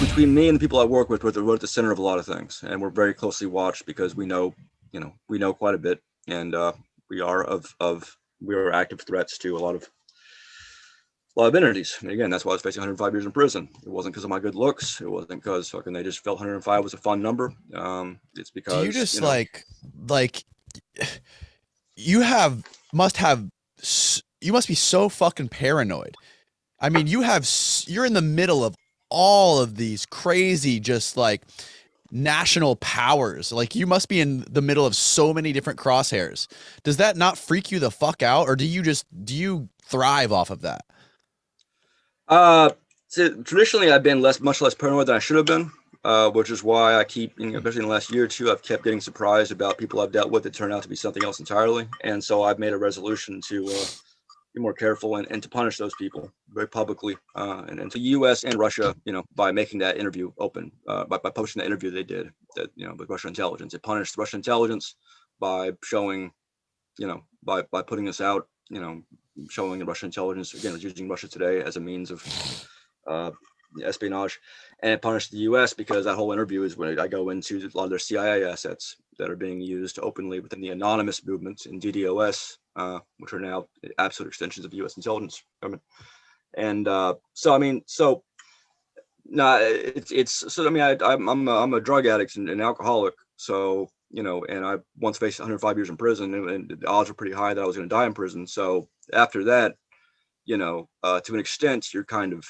between me and the people I work with, we're at the center of a lot of things, and we're very closely watched because we know quite a bit, and we are we are active threats to a lot of entities. And again, that's why I was facing 105 years in prison. It wasn't because of my good looks. It wasn't because fucking they just felt 105 was a fun number. It's Do you because just like you have must have you must be so fucking paranoid. I mean, you're in the middle of all of these crazy just like national powers. Like you must be in the middle of so many different crosshairs. Does that not freak you the fuck out, or do you thrive off of that? uh, so traditionally I've been much less paranoid than I should have been. Which is why I keep, especially in the last year or two, I've kept getting surprised about people I've dealt with that turn out to be something else entirely. And so I've made a resolution to be more careful and to punish those people very publicly, and to the U.S. and Russia, by making that interview open, by posting the interview they did that, with Russian intelligence. It punished Russian intelligence by showing, by putting this out, showing the Russian intelligence again was using Russia today as a means of uh, espionage, and it punished the U.S. because that whole interview is when I go into a lot of their CIA assets that are being used openly within the anonymous movements in DDoS, which are now absolute extensions of U.S. intelligence government. And so no, it's so I mean I'm a drug addict and an alcoholic, so and I once faced 105 years in prison, and the odds were pretty high that I was going to die in prison. So after that, to an extent, you're kind of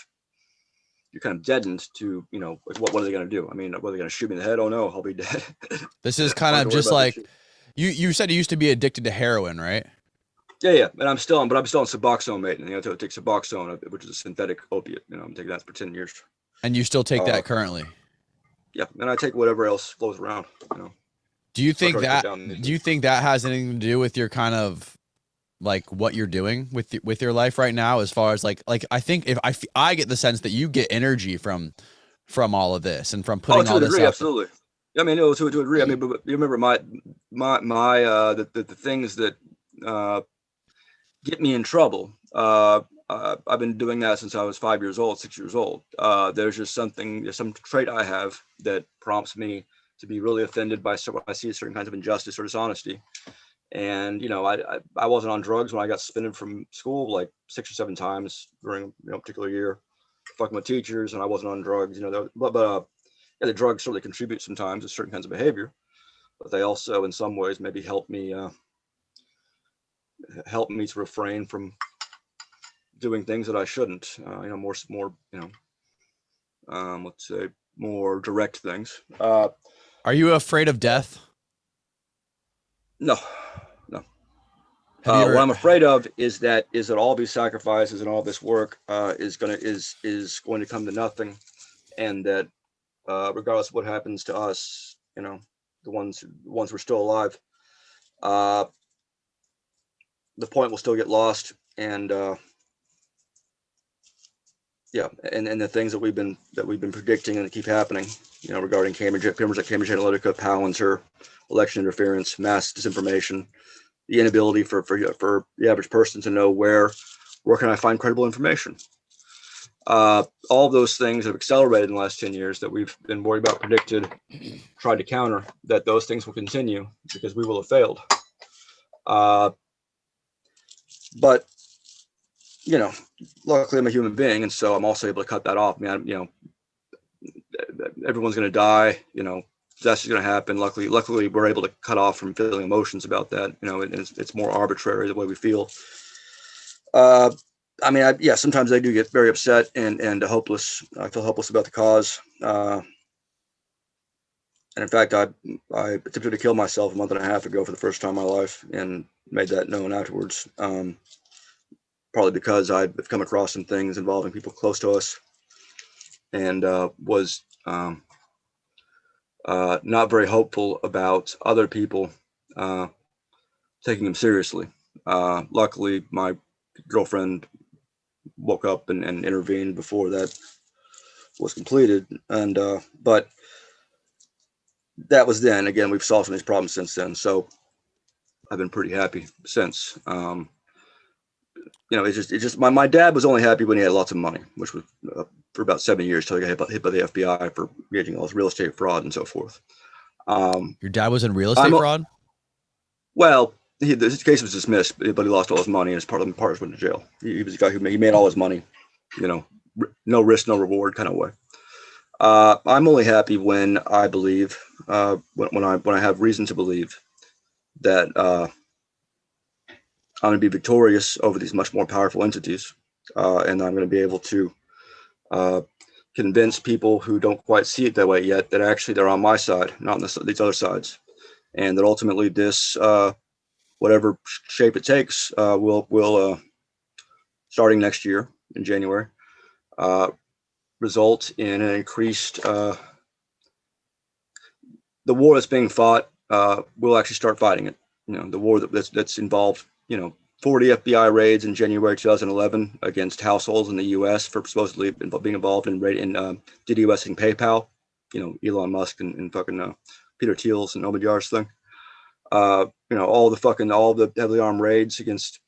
deadened to, what are they going to do? I mean, what are they going to shoot me in the head? Oh no, I'll be dead. This is kind of just like you said you used to be addicted to heroin, right? Yeah. And I'm still on Suboxone, mate. And I take Suboxone, which is a synthetic opiate. I'm taking that for 10 years. And you still take Uh, that currently. yeah. And I take whatever else flows around, Do you I think try to cut that down these do you days. think that has anything to do with your kind of like what you're doing with your life right now, as far as like I think if I get the sense that you get energy from all of this and from Oh, putting to all a this degree, out there. absolutely. I mean, to a degree. I mean, but you remember the things that uh, get me in trouble. I've been doing that since I was 5 years old, 6 years old. There's some trait I have that prompts me to be really offended by when I see certain kinds of injustice or dishonesty. And I wasn't on drugs when I got suspended from school like 6 or 7 times during a particular year, fucking with teachers, and I wasn't on drugs. But yeah, the drugs certainly contribute sometimes to certain kinds of behavior, but they also, in some ways, maybe help me to refrain from doing things that I shouldn't. More let's say more direct things. Are you afraid of death? No, no. Have you What ever I'm afraid of is that all these sacrifices and all this work is going to come to nothing, and that regardless of what happens to us, the ones who are still alive, uh, the point will still get lost, and yeah, and the things that we've been predicting and that keep happening, regarding Cambridge Analytica, Palantir, election interference, mass disinformation, the inability for the average person to know where can I find credible information. All those things have accelerated in the last 10 years that we've been worried about, predicted, tried to counter. That those things will continue because we will have failed. Uh, but luckily I'm a human being, and so I'm also able to cut that off. I mean, everyone's going to die. That's going to happen. Luckily, we're able to cut off from feeling emotions about that. It's more arbitrary the way we feel. Uh, I mean, yeah, sometimes I do get very upset and hopeless. I feel hopeless about the cause. And in fact, I attempted to kill myself a month and a half ago for the first time in my life, and made that known afterwards. Probably because I've come across some things involving people close to us, and was not very hopeful about other people uh, taking them seriously. Luckily, my girlfriend woke up and intervened before that was completed, and but that was then. Again, we've solved some of these problems since then, so I've been pretty happy since. it's just my dad was only happy when he had lots of money, which was for about 7 years till he got hit by the FBI for engaging all this real estate fraud and so forth. Your dad was in real estate fraud? Well, his case was dismissed, but he lost all his money, and his partners went to jail. He was a guy who made all his money, no risk, no reward kind of way. I'm only happy when I believe, when I have reason to believe that I'm going to be victorious over these much more powerful entities, and I'm going to be able to convince people who don't quite see it that way yet that actually they're on my side, not on these other sides, and that ultimately this, whatever shape it takes, will starting next year in January, result in an increased the war that's being fought. We'll actually start fighting it. The war that's involved 40 FBI raids in January 2011 against households in the U.S. for supposedly being involved in DDoSing PayPal. Elon Musk and fucking Peter Thiel's and Omidyar's thing. All the heavily armed raids against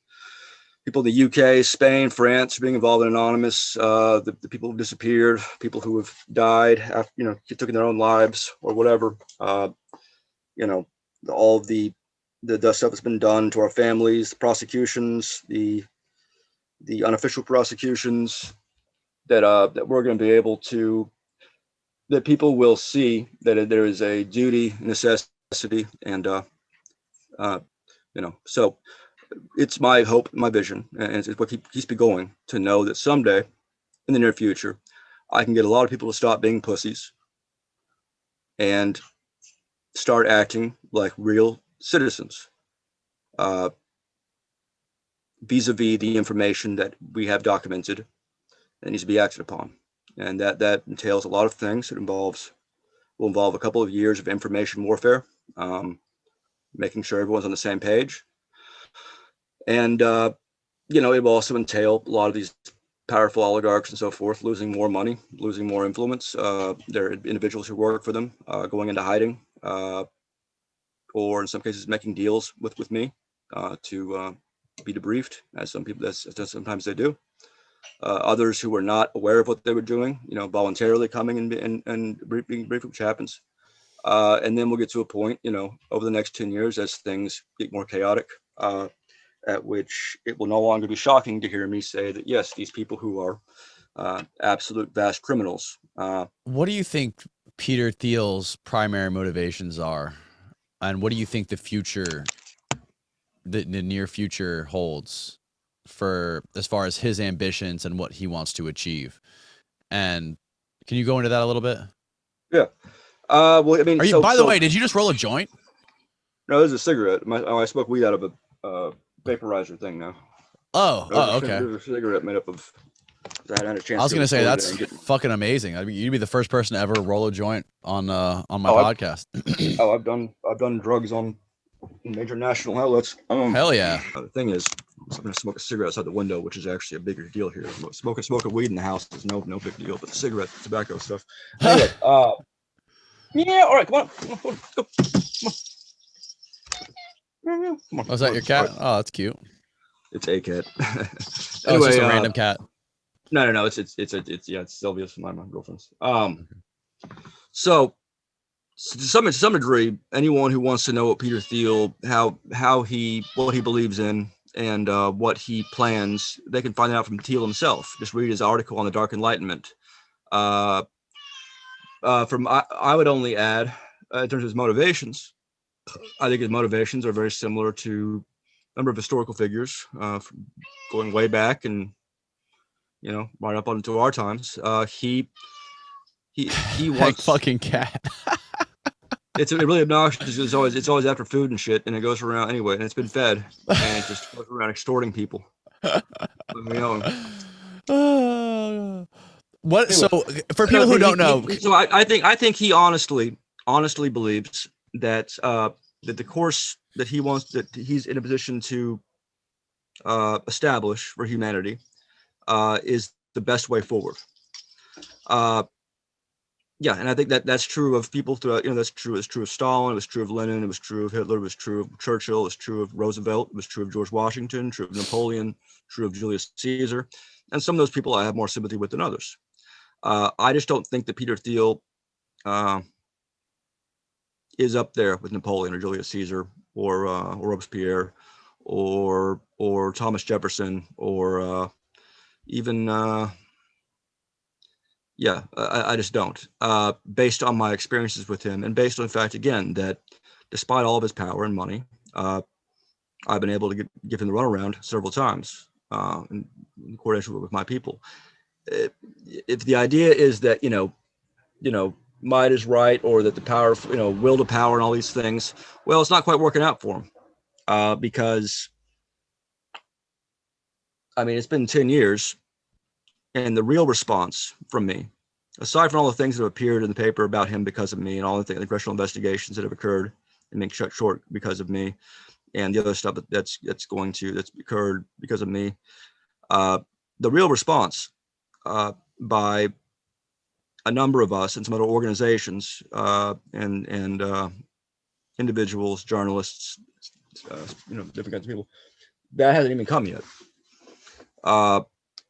people in the UK, Spain, France being involved in anonymous. The people who disappeared, people who have died after taking their own lives or whatever. All the stuff that's been done to our families, the prosecutions, the unofficial prosecutions that we're going to be able to, that people will see that there is a duty, necessity, and so it's my hope, my vision, and it's what keeps me going to know that someday in the near future, I can get a lot of people to stop being pussies and start acting like real citizens, vis-a-vis the information that we have documented that needs to be acted upon. And that entails a lot of things. It will involve a couple of years of information warfare, making sure everyone's on the same page. And, it will also entail a lot of these powerful oligarchs and so forth losing more money, losing more influence. There are individuals who work for them going into hiding, or in some cases making deals with me to be debriefed, as sometimes they do. Others who were not aware of what they were doing, voluntarily coming and being briefed, which happens. And then we'll get to a point, over the next 10 years as things get more chaotic, at which it will no longer be shocking to hear me say that, yes, these people who are absolute vast criminals. What do you think Peter Thiel's primary motivations are? And what do you think the near future holds for as far as his ambitions and what he wants to achieve? And can you go into that a little bit? Yeah. Well, I mean, by the way, did you just roll a joint? No, this is a cigarette. I smoke weed out of a vaporizer thing now. Okay. There's a cigarette made up of. I had a chance. I was gonna say that's fucking amazing. I mean, you'd be the first person to ever roll a joint on my podcast. I've done drugs on major national outlets. Hell yeah. The thing is, I'm gonna smoke a cigarette outside the window, which is actually a bigger deal here. Smoking weed in the house is no big deal, but the cigarette, tobacco stuff. Anyway, yeah, all right, come on. Go. Come on. Was that your cat? Right. Oh, that's cute. It's a cat. Anyway, it's just a random cat. No. It's Sylvia's, my girlfriend's. So to some degree, anyone who wants to know what Peter Thiel, what he believes in, and what he plans, they can find out from Thiel himself. Just read his article on the Dark Enlightenment. I would only add, in terms of his motivations, I think his motivations are very similar to a number of historical figures, going way back and right up onto our times. He wants fucking cat. It's really obnoxious. It's always after food and shit, and it goes around anyway, and it's been fed, and it just goes around extorting people. What? So for people who don't know, I think he honestly believes that that the course that he's in a position to establish for humanity is the best way forward. Yeah, and I think that that's true of people throughout. That's true. It's true of Stalin. It was true of Lenin. It was true of Hitler. It was true of Churchill. It was true of Roosevelt. It was true of George Washington. True of Napoleon. True of Julius Caesar. And some of those people I have more sympathy with than others. I just don't think that Peter Thiel is up there with Napoleon or Julius Caesar or Robespierre or Thomas Jefferson or even I just don't. Based on my experiences with him, and based on the fact again that despite all of his power and money, I've been able to give him the runaround several times in coordination with my people. If the idea is that might is right, or that the power, will to power and all these things, well, it's not quite working out for him because I mean it's been 10 years. And the real response from me, aside from all the things that have appeared in the paper about him because of me and all the congressional investigations that have occurred and been shut short because of me, and the other stuff that's occurred because of me, the real response by a number of us and some other organizations and individuals, journalists, different kinds of people, that hasn't even come yet.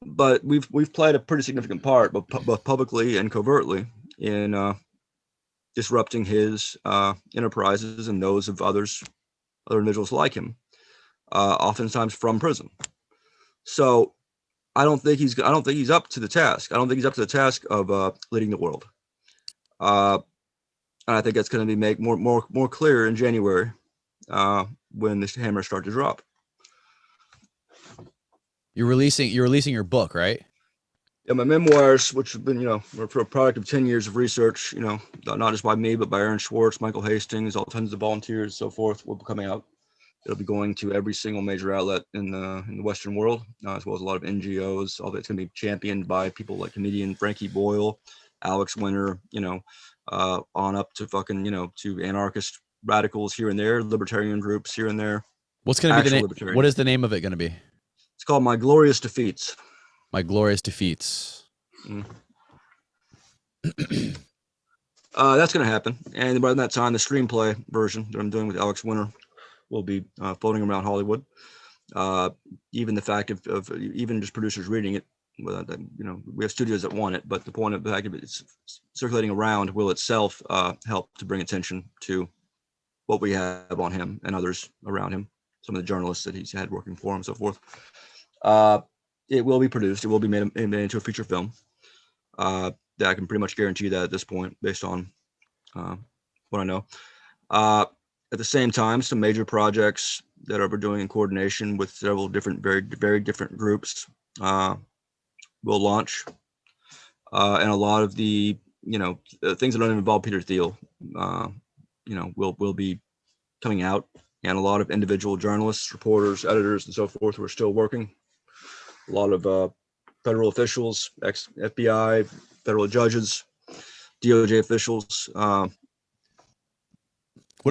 But we've played a pretty significant part, both publicly and covertly, in disrupting his enterprises and those of other individuals like him, oftentimes from prison. So I don't think he's up to the task. I don't think he's up to the task of leading the world. And I think that's going to be made more clear in January when this hammer starts to drop. You're releasing your book, right? Yeah, my memoirs, which have been, for a product of 10 years of research, not just by me, but by Aaron Schwartz, Michael Hastings, all tons of volunteers, and so forth, will be coming out. It'll be going to every single major outlet in the Western world, as well as a lot of NGOs. All that's going to be championed by people like comedian Frankie Boyle, Alex Winter, on up to fucking, to anarchist radicals here and there, libertarian groups here and there. What's going to be the name? What is the name of it going to be? It's called My Glorious Defeats. My Glorious Defeats. That's going to happen. And by that time, the screenplay version that I'm doing with Alex Winter will be floating around Hollywood. Even the fact of even just producers reading it, we have studios that want it, but the point of the fact of it's circulating around will itself help to bring attention to what we have on him and others around him, some of the journalists that he's had working for him, and so forth. It will be produced. It will be made into a feature film. That I can pretty much guarantee that at this point, based on what I know. At the same time, some major projects that we're doing in coordination with several different, very, very different groups will launch. And a lot of the, things that don't involve Peter Thiel, will be coming out. And a lot of individual journalists, reporters, editors, and so forth who are still working. A lot of federal officials, ex-FBI, federal judges, DOJ officials. What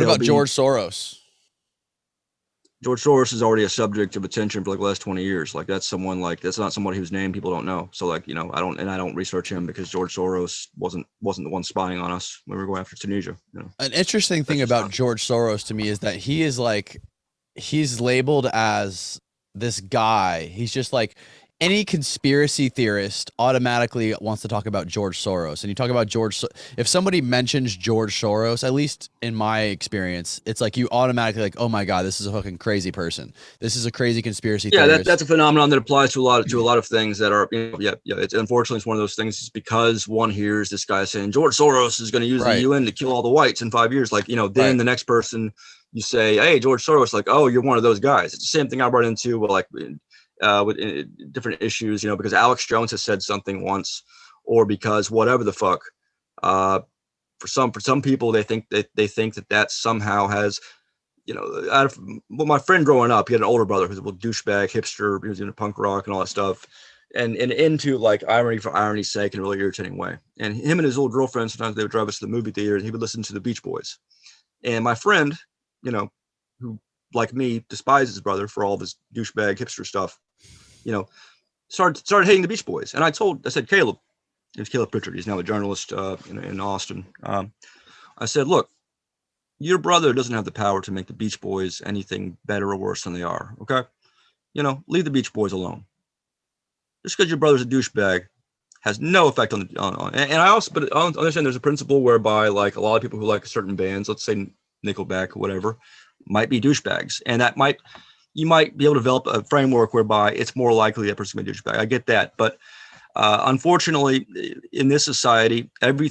about George Soros? George Soros is already a subject of attention for like the last 20 years. Like that's not somebody whose name people don't know. So like, I don't research him because George Soros wasn't the one spying on us when we were going after Tunisia. An interesting thing about George Soros to me is that he's labeled as this guy. He's just like any conspiracy theorist automatically wants to talk about George Soros. And you talk about if somebody mentions George Soros, at least in my experience, it's like you automatically like, oh my God, this is a fucking crazy person. This is a crazy conspiracy theorist. Yeah, that's a phenomenon that applies to a lot of things that are, it's unfortunately it's one of those things. It's because one hears this guy saying George Soros is going to use the UN to kill all the whites in 5 years. Like, then the next person you say, hey, George Soros, like, oh, you're one of those guys. It's the same thing I run into with different issues, because Alex Jones has said something once, or because whatever the fuck. For some people, they think that somehow has, my friend growing up, he had an older brother who's a little douchebag hipster. He was into punk rock and all that stuff, and into like irony for irony's sake in a really irritating way. And him and his old girlfriend, sometimes they would drive us to the movie theater, and he would listen to the Beach Boys. And my friend, who like me despises his brother for all this douchebag hipster stuff, started hating the Beach Boys. And I said, Caleb, It's Caleb Pritchard. He's now a journalist in Austin. I said, look, your brother doesn't have the power to make the Beach Boys anything better or worse than they are. Okay, leave the Beach Boys alone. Just because your brother's a douchebag has no effect on. And I also, but I understand there's a principle whereby like a lot of people who like certain bands, let's say Nickelback or whatever, might be douchebags, and you might be able to develop a framework whereby it's more likely that person may be a douchebag. I get that, but unfortunately, in this society, every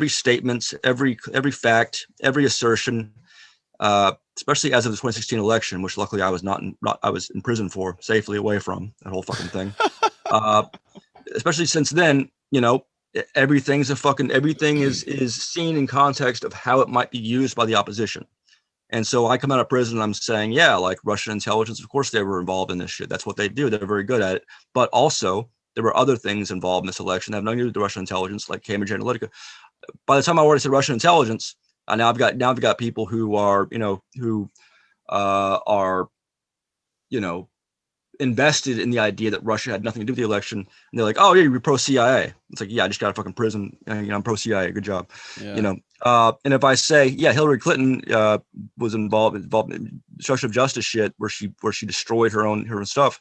statement, every fact, every assertion, especially as of the 2016 election, which luckily I was I was in prison for, safely away from that whole fucking thing. Especially since then, everything is seen in context of how it might be used by the opposition. And so I come out of prison and I'm saying, yeah, like Russian intelligence, of course they were involved in this shit. That's what they do. They're very good at it. But also there were other things involved in this election that have nothing to do with the Russian intelligence, like Cambridge Analytica. By the time I already said Russian intelligence, now I've got people who are, invested in the idea that Russia had nothing to do with the election, and they're like, "Oh yeah, you're pro CIA." It's like, yeah, I just got a fucking prison. I'm pro CIA. Good job. Yeah. And if I say, yeah, Hillary Clinton was involved in obstruction of justice shit, where she destroyed her own stuff.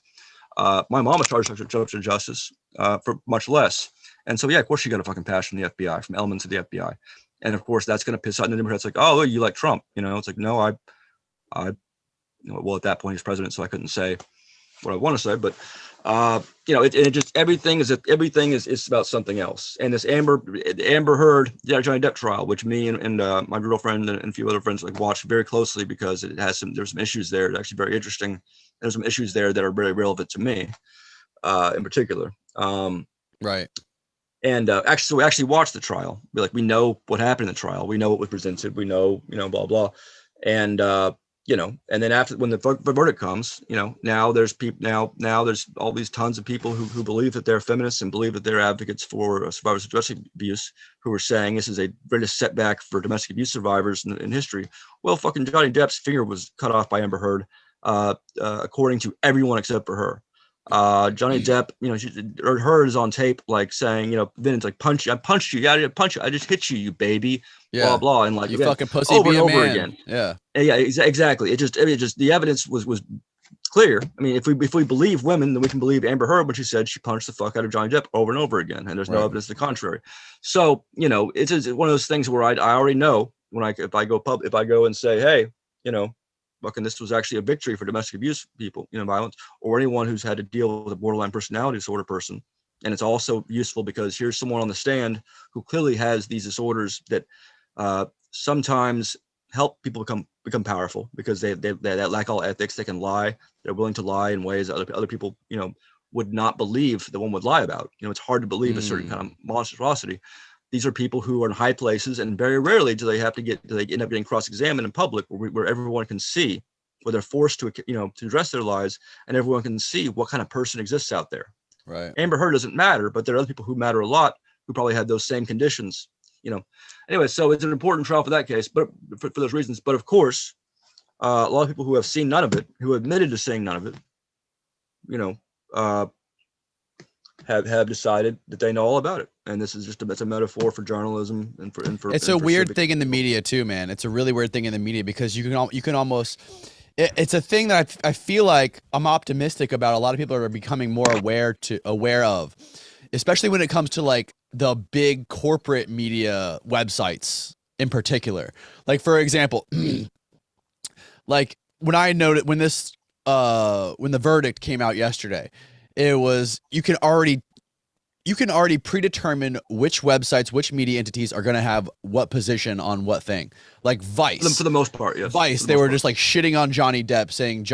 My mom was charged with obstruction of justice for much less. And so, yeah, of course, she got a fucking pass from the FBI, from elements of the FBI. And of course, that's going to piss out in the neighborhood. It's like, oh, look, you like Trump. It's like, no, well, at that point, he's president, so I couldn't say what I want to say, but it just everything is about something else. And this Amber Heard Johnny Depp trial, which me and my girlfriend and a few other friends like watched very closely because there's some issues there. It's actually very interesting. There's some issues there that are very relevant to me in particular. Right. And so we actually watched the trial. We know what happened in the trial. We know what was presented. We know, blah, blah. And, and then after, when the verdict comes, now there's people, now there's all these tons of people who believe that they're feminists and believe that they're advocates for survivors of domestic abuse, who are saying this is a greatest setback for domestic abuse survivors in history. Well, fucking Johnny Depp's finger was cut off by Amber Heard, according to everyone except for her. Johnny Depp, Heard is on tape, like saying, Vince, like, I punched you, yeah, punch you, I just hit you, you baby, blah blah, and like, you fucking pussy, over and over man. Again. Yeah, exactly. It just the evidence was clear. I mean, if we believe women, then we can believe Amber Heard when she said she punched the fuck out of Johnny Depp over and over again, and there's no evidence to the contrary. So it's one of those things where I already know if I go and say, hey, fucking, this was actually a victory for domestic abuse people, violence, or anyone who's had to deal with a borderline personality disorder person. And it's also useful because here's someone on the stand who clearly has these disorders that sometimes help people become powerful because they lack all ethics. They can lie. They're willing to lie in ways that other people, would not believe that one would lie about. It's hard to believe a certain kind of monstrosity. These are people who are in high places, and very rarely do they end up getting cross-examined in public where everyone can see, where they're forced to address their lies, and everyone can see what kind of person exists out there. Right. Amber Heard doesn't matter, but there are other people who matter a lot who probably had those same conditions, Anyway, so it's an important trial for that case, but for those reasons. But of course, a lot of people who have seen none of it, who admitted to seeing none of it, have decided that they know all about it, and this is just a metaphor for journalism and for. It's a weird thing in the media too, man. It's a really weird thing in the media because you can almost. It's a thing that I feel like I'm optimistic about. A lot of people are becoming more aware of, especially when it comes to like the big corporate media websites in particular. Like, for example, like when I noted when the verdict came out yesterday, it was you can already predetermine which websites, which media entities are going to have what position on what thing. Like Vice, for the most part, yes. Vice, they were just like shitting on Johnny Depp, saying,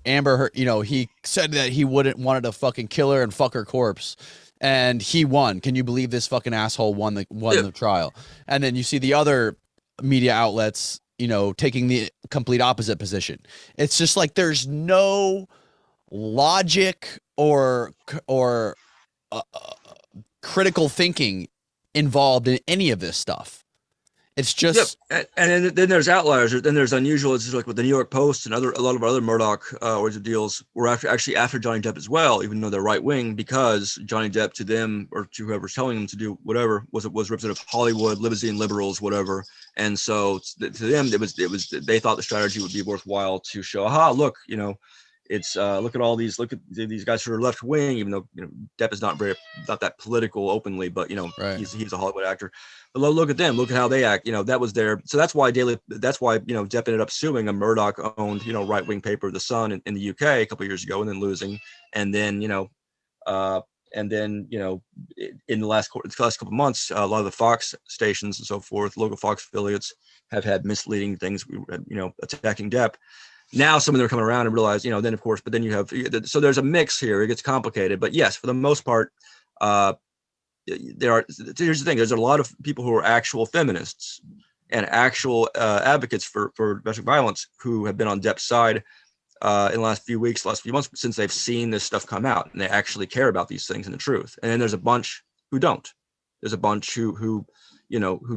Amber Heard, he said that he wanted to fucking kill her and fuck her corpse, and he won. Can you believe this fucking asshole won the trial? And then you see the other media outlets, taking the complete opposite position. It's just like there's no logic or critical thinking involved in any of this stuff. It's just and then there's outliers. Then there's unusual. It's like with the New York Post and a lot of other Murdoch deals were after Johnny Depp as well, even though they're right wing, because Johnny Depp to them or to whoever's telling them to do whatever was representative of Hollywood, limousine liberals, whatever. And so to them, it was they thought the strategy would be worthwhile to show, look, it's look at these guys who are left wing, even though Depp is not that political openly, but right. he's a Hollywood actor. But look at them, look at how they act. That was so that's why Depp ended up suing a Murdoch owned right wing paper, The Sun, in the UK a couple of years ago, and then losing, and then in the last couple of months, a lot of the Fox stations and so forth, local Fox affiliates, have had misleading things, attacking Depp. Now some of them are coming around and realize, then of course, but then you have, so there's a mix here. It gets complicated, but yes, for the most part, here's the thing. There's a lot of people who are actual feminists and actual advocates for domestic violence who have been on Depp's side in the last few months, since they've seen this stuff come out and they actually care about these things and the truth. And then there's a bunch who don't. There's a bunch who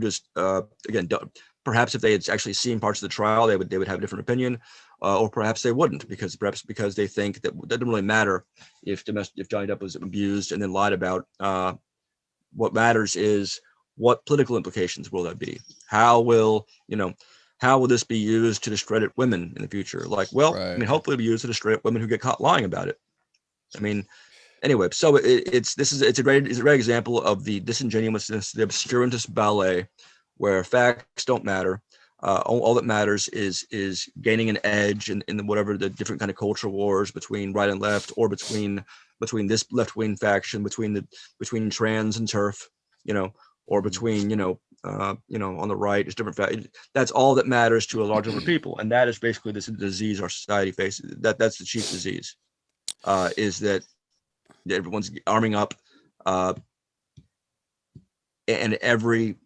just, again, don't. Perhaps if they had actually seen parts of the trial, they would have a different opinion, or perhaps they wouldn't, because they think that it doesn't really matter if Johnny Depp was abused and then lied about. What matters is what political implications will that be? How will this be used to discredit women in the future? Right. Hopefully it'll be used to discredit women who get caught lying about it. Anyway, so it's a great example of the disingenuousness, the obscurantist ballet, where facts don't matter. All that matters is gaining an edge in whatever the different kind of culture wars between right and left, or between this left-wing faction, between trans and turf, or between on the right, it's different. That's all that matters to a large number of people, and that is basically this disease our society faces. That's the chief disease, is that everyone's arming up, and every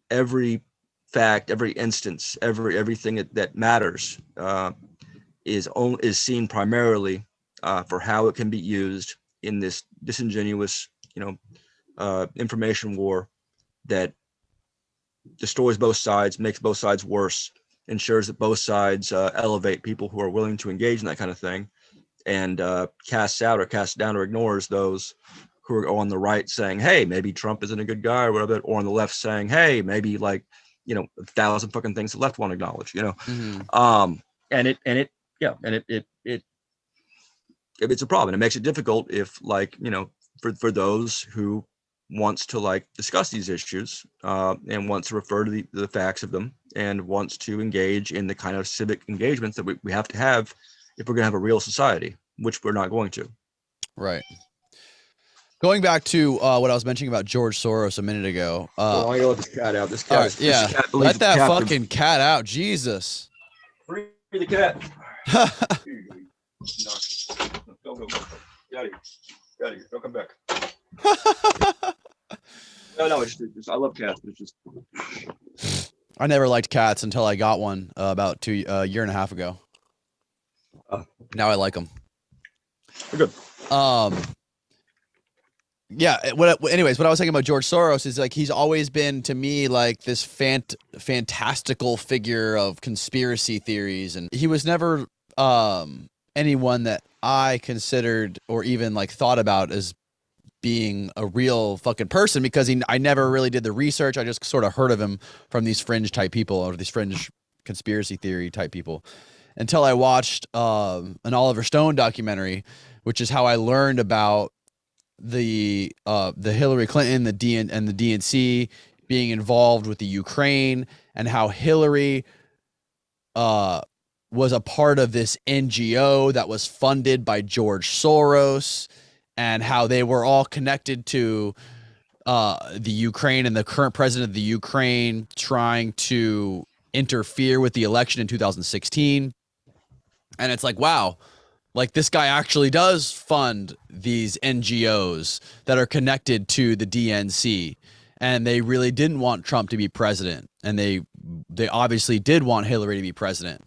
fact, every instance, everything that matters is seen primarily for how it can be used in this disingenuous, information war that destroys both sides, makes both sides worse, ensures that both sides elevate people who are willing to engage in that kind of thing, and casts out or casts down or ignores those who are on the right saying, hey, maybe Trump isn't a good guy or whatever, or on the left saying, hey, maybe a thousand fucking things the left won't acknowledge, Mm-hmm. It's a problem. It makes it difficult if for those who wants to discuss these issues and wants to refer to the facts of them and wants to engage in the kind of civic engagements that we have to have if we're going to have a real society, which we're not going to. Right. Going back to what I was mentioning about George Soros a minute ago. I gotta let this cat out. This cat let that fucking cat out. Jesus. Free the cat. Go. Get out of here. Don't come back. No, it's just I love cats. It's just I never liked cats until I got one about a year and a half ago. Now I like them. They're good. Yeah. Anyways, what I was saying about George Soros is he's always been to me like this fantastical figure of conspiracy theories, and he was never anyone that I considered or even thought about as being a real fucking person, because I never really did the research. I just sort of heard of him from these fringe type people, or these fringe conspiracy theory type people, until I watched an Oliver Stone documentary, which is how I learned about the Hillary Clinton, the DNC being involved with the Ukraine, and how Hillary was a part of this NGO that was funded by George Soros, and how they were all connected to the Ukraine and the current president of the Ukraine trying to interfere with the election in 2016. And it's wow, this guy actually does fund these NGOs that are connected to the DNC, and they really didn't want Trump to be president, and they obviously did want Hillary to be president.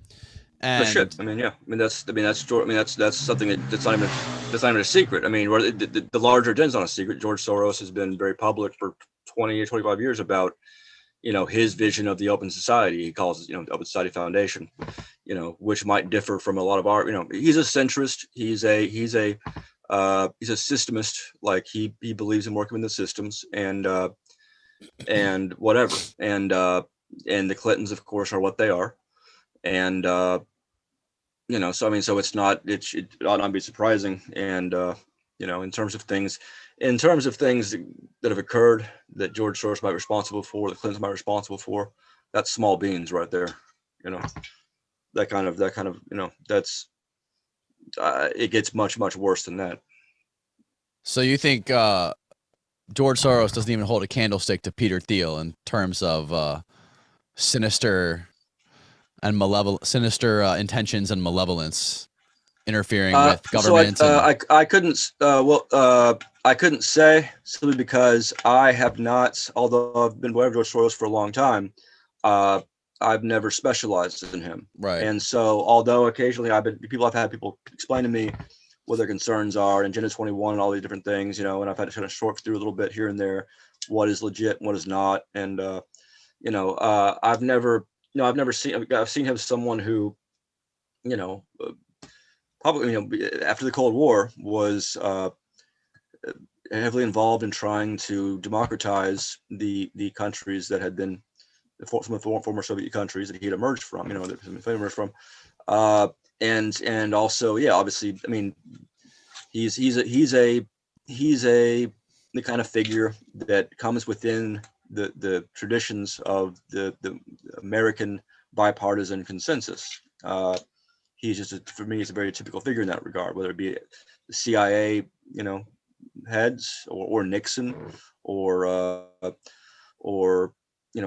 And shit. That's something that's not even a secret. The larger agenda's not a secret. George Soros has been very public for 20 or 25 years about his vision of the open society. He calls it, the Open Society Foundation, which might differ from a lot of our, he's a centrist. He's a systemist. Like he believes in working with the systems and whatever. And the Clintons, of course, are what they are. And, so, I mean, so it ought not be surprising. And, in terms of things that have occurred that George Soros might be responsible for, the Clintons might be responsible for, that's small beans right there. That kind of, that's, it gets much, much worse than that. So you think George Soros doesn't even hold a candlestick to Peter Thiel in terms of sinister intentions and malevolence interfering with government? So I couldn't say, simply because I have not, although I've been aware of George Soros for a long time, I've never specialized in him. Right. And so, although occasionally I've had people explain to me what their concerns are, and Agenda 21 and all these different things, and I've had to kind of sort through a little bit here and there, what is legit and what is not. And, I've seen him as someone who, probably, after the Cold War was heavily involved in trying to democratize the countries that had been some of the former Soviet countries that he had emerged from, and also, yeah, obviously, I mean, he's the kind of figure that comes within the traditions of the American bipartisan consensus. He's just, for me, he's a very typical figure in that regard, whether it be the CIA, heads, or Nixon, or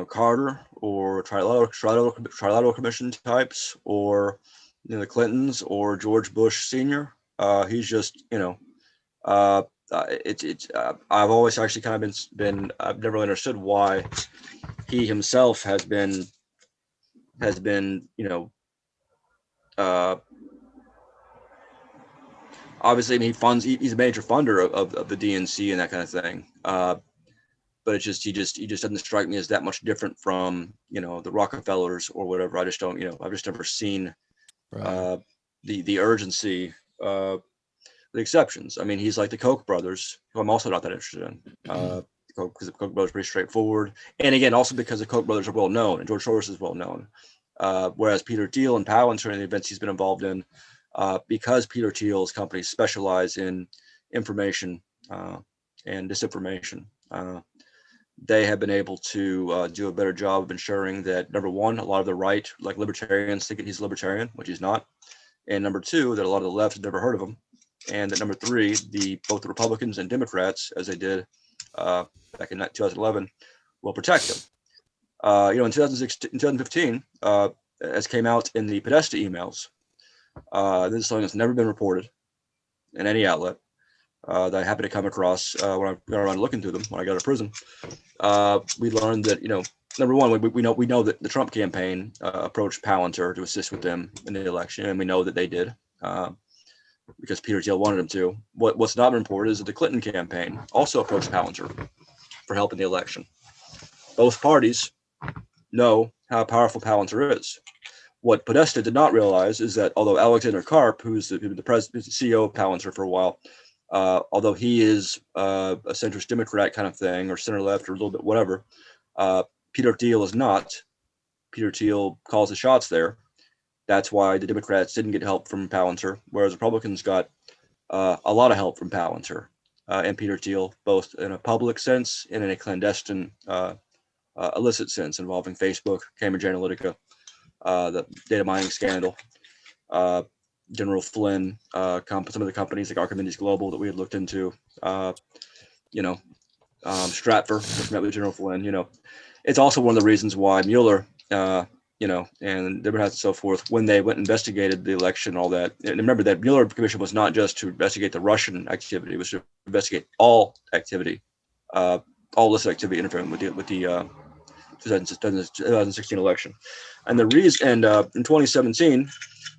Carter, or trilateral commission types, or the Clintons, or George Bush Sr. He's just, I've always actually kind of been I've never really understood why he himself has been obviously, I mean, he's a major funder of the DNC and that kind of thing. But it's just, he just doesn't strike me as that much different from, the Rockefellers or whatever. I just don't, I've just never seen the urgency, the exceptions. I mean, he's like the Koch brothers, who I'm also not that interested in. Because the Koch brothers are pretty straightforward. And again, also because the Koch brothers are well known and George Soros is well known. Whereas Peter Thiel and Palantir and the events he's been involved in, because Peter Thiel's companies specialize in information and disinformation, they have been able to do a better job of ensuring that, number one, a lot of the right, like libertarians, think that he's libertarian, which he's not. And number two, that a lot of the left have never heard of him. And that number three, both the Republicans and Democrats, as they did back in 2011, will protect him. In 2015, as came out in the Podesta emails, this is something that's never been reported in any outlet that I happened to come across when I got around looking through them when I got out of prison. We learned that, number one, we know that the Trump campaign approached Palantir to assist with them in the election, and we know that they did because Peter Thiel wanted them to. What's not been reported is that the Clinton campaign also approached Palantir for help in the election. Both parties know how powerful Palantir is. What Podesta did not realize is that although Alexander Karp, who's the CEO of Palantir for a while, although he is a centrist Democrat kind of thing, or center left, or a little bit whatever, Peter Thiel is not. Peter Thiel calls the shots there. That's why the Democrats didn't get help from Palantir, whereas Republicans got a lot of help from Palantir and Peter Thiel, both in a public sense and in a clandestine, illicit sense involving Facebook, Cambridge Analytica, the data mining scandal, General Flynn, some of the companies like Archimedes Global that we had looked into, Stratfor, which met with General Flynn. It's also one of the reasons why Mueller, and Democrats and so forth, when they went and investigated the election and all that. And remember that Mueller Commission was not just to investigate the Russian activity; it was to investigate all activity, all illicit activity interfering with the 2016 election. And the reason, in 2017,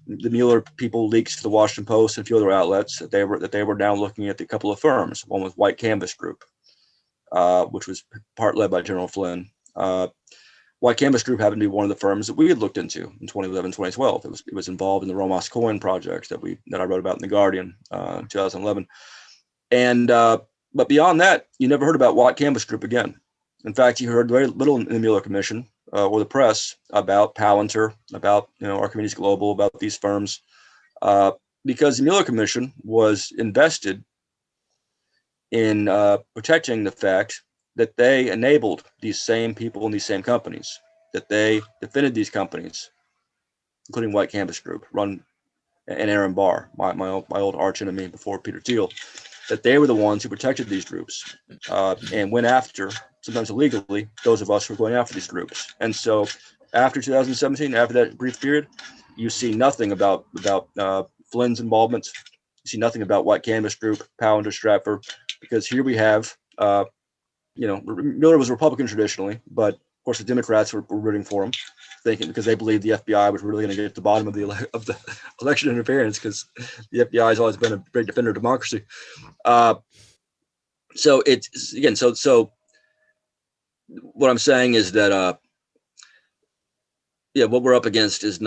the Mueller people leaked to the Washington Post and a few other outlets that they were now looking at a couple of firms. One was White Canvas Group, which was part led by General Flynn, White Canvas Group happened to be one of the firms that we had looked into in 2011, 2012. It was involved in the Romos coin project that I wrote about in the Guardian in 2011. And but beyond that, you never heard about White Canvas Group again. In fact, you heard very little in the Mueller Commission or the press about Palantir, about Archimedes Global, about these firms, because the Mueller Commission was invested in protecting the fact that they enabled these same people in these same companies, that they defended these companies, including White Canvas Group, run and Aaron Barr, my old arch enemy before Peter Thiel, that they were the ones who protected these groups and went after, sometimes illegally, those of us who were going after these groups. And so after 2017, after that brief period, you see nothing about Flynn's involvement. You see nothing about White Canvas Group, Palantir, Stratford, because here we have, Miller was a Republican traditionally, but of course the Democrats were rooting for him, thinking because they believed the FBI was really going to get at the bottom of the election interference, because the FBI has always been a great defender of democracy. So it's again, so what I'm saying is that what we're up against is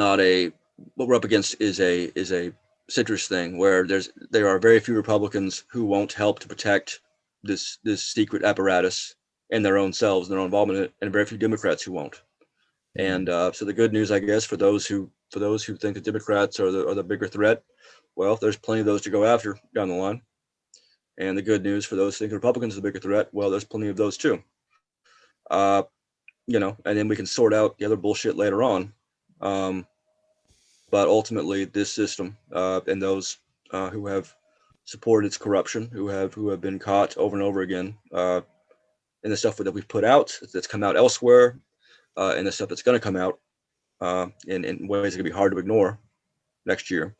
a citrus thing where there are very few Republicans who won't help to protect this secret apparatus in their own selves, their own involvement in it, and very few Democrats who won't. And so the good news, I guess, for those who think the Democrats are the bigger threat, well, there's plenty of those to go after down the line. And the good news for those who think Republicans are the bigger threat, well, there's plenty of those too. And then we can sort out the other bullshit later on. But ultimately, this system and those who have supported its corruption, who have been caught over and over again, and the stuff that we've put out that's come out elsewhere, and the stuff that's going to come out in ways that can be hard to ignore next year.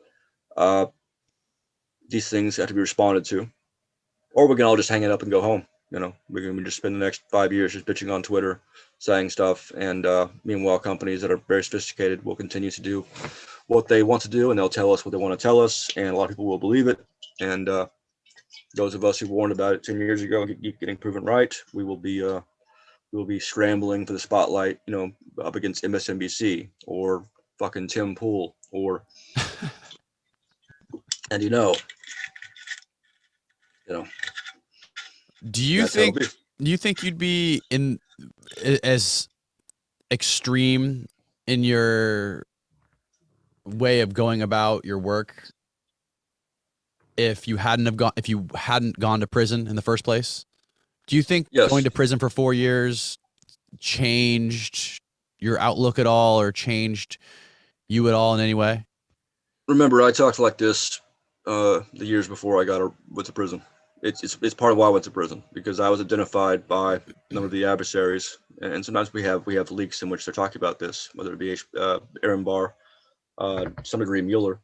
These things have to be responded to, or we can all just hang it up and go home. We can just spend the next 5 years just bitching on Twitter, saying stuff, and meanwhile, companies that are very sophisticated will continue to do what they want to do, and they'll tell us what they want to tell us, and a lot of people will believe it. And those of us who warned about it 10 years ago and keep getting proven right, we will be scrambling for the spotlight, up against MSNBC or fucking Tim Pool or, and Do you think you'd be as extreme in your way of going about your work if you hadn't gone to prison in the first place? Do you think going to prison for 4 years changed your outlook at all, or changed you at all in any way? Remember, I talked like this the years before I went to prison. It's part of why I went to prison, because I was identified by a number of the adversaries, and sometimes we have leaks in which they're talking about this, whether it be Aaron Barr, some degree Mueller,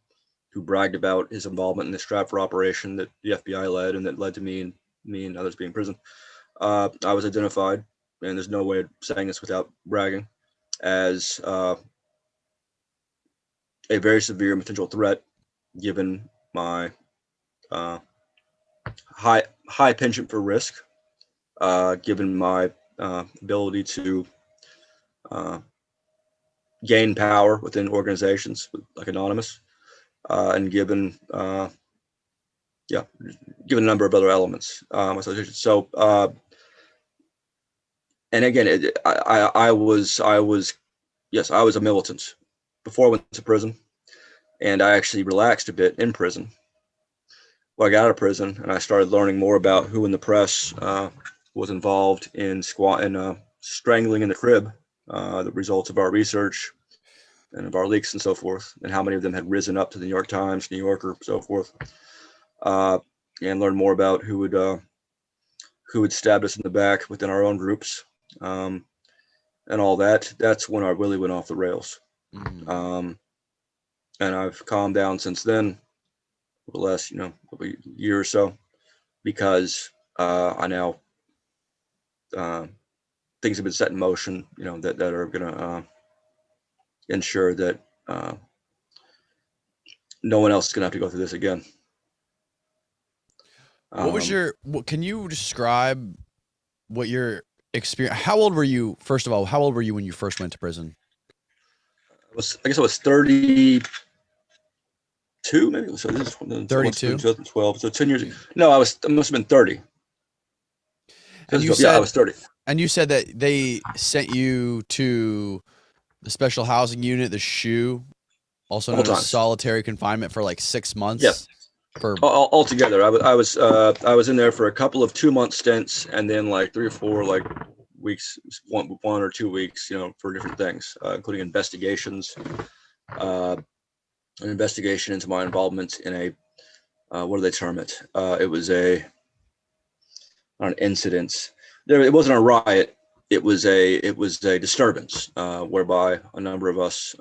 who bragged about his involvement in the Stratford operation that the FBI led, and that led to me and others being in prison. I was identified, and there's no way of saying this without bragging, as a very severe potential threat, given my high penchant for risk, given my ability to gain power within organizations like Anonymous, and given a number of other elements. So, and again, I was a militant before I went to prison, and I actually relaxed a bit in prison. Well, I got out of prison, and I started learning more about who in the press was involved in strangling in the crib, the results of our research and of our leaks and so forth, and how many of them had risen up to the New York Times, New Yorker, so forth, and learn more about who had stabbed us in the back within our own groups, and all that. That's when I really went off the rails. And I've calmed down since then, over the last year or so, because I now things have been set in motion, that are going to ensure that no one else is going to have to go through this again. Can you describe what your experience? How old were you? First of all, how old were you when you first went to prison? I guess I was 32, maybe. So this is 32. 2012. So 10 years. No, I must have been 30. And you Yeah, I said, was 30. and you said that they sent you to the special housing unit, the SHU, also All known as times. solitary confinement, for like 6 Yeah. months. For Altogether, I was in there for a couple of 2 month stints, and then like 3 or 4 like weeks, 1 or 2 weeks, for different things, including investigations, an investigation into my involvement in a what do they term it? It was not an incident. It wasn't a riot. It was a disturbance, whereby a number of us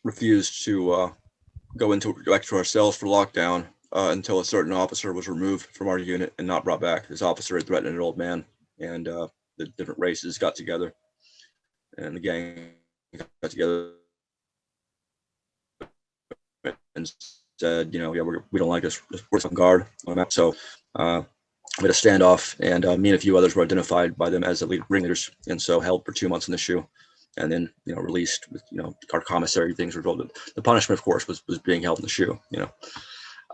refused to go back to our cells for lockdown until a certain officer was removed from our unit and not brought back. This officer had threatened an old man, and the different races got together, and the gang got together and said, yeah, we don't like this. We're on guard. So we had a standoff, and me and a few others were identified by them as the ringleaders, and so held for 2 months in the SHU, and then released with our commissary things were told. The punishment, of course, was being held in the SHU.